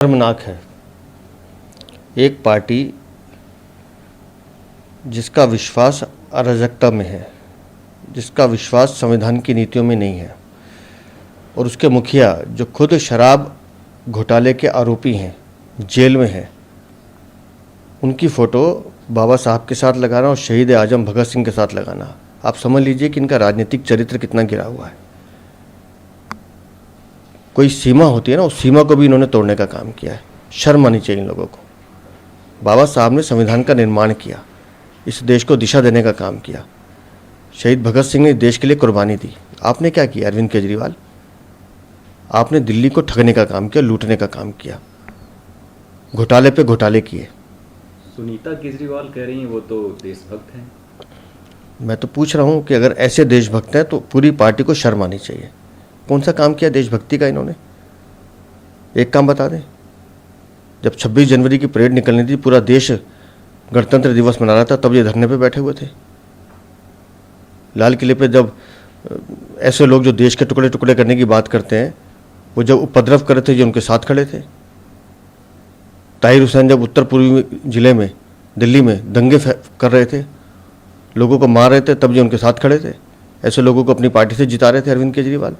शर्मनाक है। एक पार्टी जिसका विश्वास अराजकता में है, जिसका विश्वास संविधान की नीतियों में नहीं है, और उसके मुखिया जो खुद शराब घोटाले के आरोपी हैं, जेल में हैं, उनकी फ़ोटो बाबा साहब के साथ लगाना और शहीद आजम भगत सिंह के साथ लगाना, आप समझ लीजिए कि इनका राजनीतिक चरित्र कितना गिरा हुआ है। कोई सीमा होती है ना, उस सीमा को भी इन्होंने तोड़ने का काम किया है। शर्म आनी चाहिए इन लोगों को। बाबा साहब ने संविधान का निर्माण किया, इस देश को दिशा देने का काम किया। शहीद भगत सिंह ने देश के लिए कुर्बानी दी। आपने क्या किया अरविंद केजरीवाल? आपने दिल्ली को ठगने का काम किया, लूटने का काम किया, घोटाले पे घोटाले किए। सुनीता केजरीवाल कह रही हैं वो तो देशभक्त हैं। मैं तो पूछ रहा हूँ कि अगर ऐसे देशभक्त हैं तो पूरी पार्टी को शर्म आनी चाहिए। कौन सा काम किया देशभक्ति का इन्होंने? एक काम बता दें। जब 26 जनवरी की परेड निकलनी थी, पूरा देश गणतंत्र दिवस मना रहा था, तब ये धरने पे बैठे हुए थे। लाल किले पे जब ऐसे लोग जो देश के टुकड़े टुकड़े करने की बात करते हैं, वो जब उपद्रव कर रहे थे, जो उनके साथ खड़े थे। ताहिर हुसैन जब उत्तर पूर्वी जिले में, दिल्ली में दंगे कर रहे थे, लोगों को मार रहे थे, तब जो उनके साथ खड़े थे। ऐसे लोगों को अपनी पार्टी से जिता रहे थे अरविंद केजरीवाल।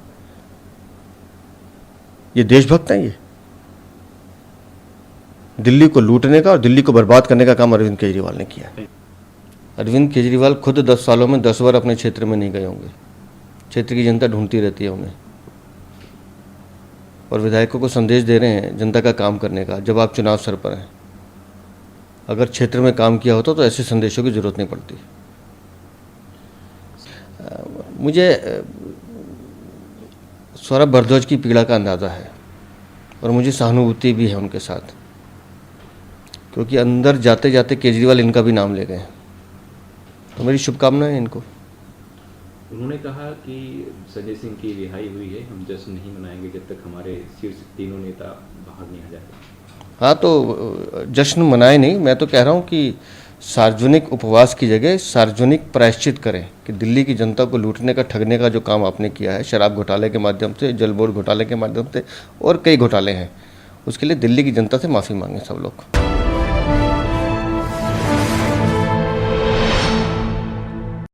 ये देशभक्त हैं। ये दिल्ली को लूटने का और दिल्ली को बर्बाद करने का काम अरविंद केजरीवाल ने किया। अरविंद केजरीवाल खुद 10 सालों में 10 बार अपने क्षेत्र में नहीं गए होंगे। क्षेत्र की जनता ढूंढती रहती है उन्हें, और विधायकों को संदेश दे रहे हैं जनता का काम करने का, जब आप चुनाव सर पर हैं। अगर क्षेत्र में काम किया होता तो ऐसे संदेशों की जरूरत नहीं पड़ती। मुझे सौरभ भारद्वाज की पीड़ा का अंदाज़ा है, और मुझे सहानुभूति भी है उनके साथ, क्योंकि अंदर जाते जाते केजरीवाल इनका भी नाम ले गए। तो मेरी शुभकामनाएं इनको। उन्होंने कहा कि संजय सिंह की रिहाई हुई है, हम जश्न नहीं मनाएंगे जब तक हमारे शीर्ष तीनों नेता बाहर नहीं आ जाते। हाँ, तो जश्न मनाए नहीं, मैं तो कह रहा हूँ कि सार्वजनिक उपवास की जगह सार्वजनिक प्रायश्चित करें कि दिल्ली की जनता को लूटने का, ठगने का जो काम आपने किया है, शराब घोटाले के माध्यम से, जल बोर्ड घोटाले के माध्यम से, और कई घोटाले हैं, उसके लिए दिल्ली की जनता से माफ़ी मांगें सब लोग।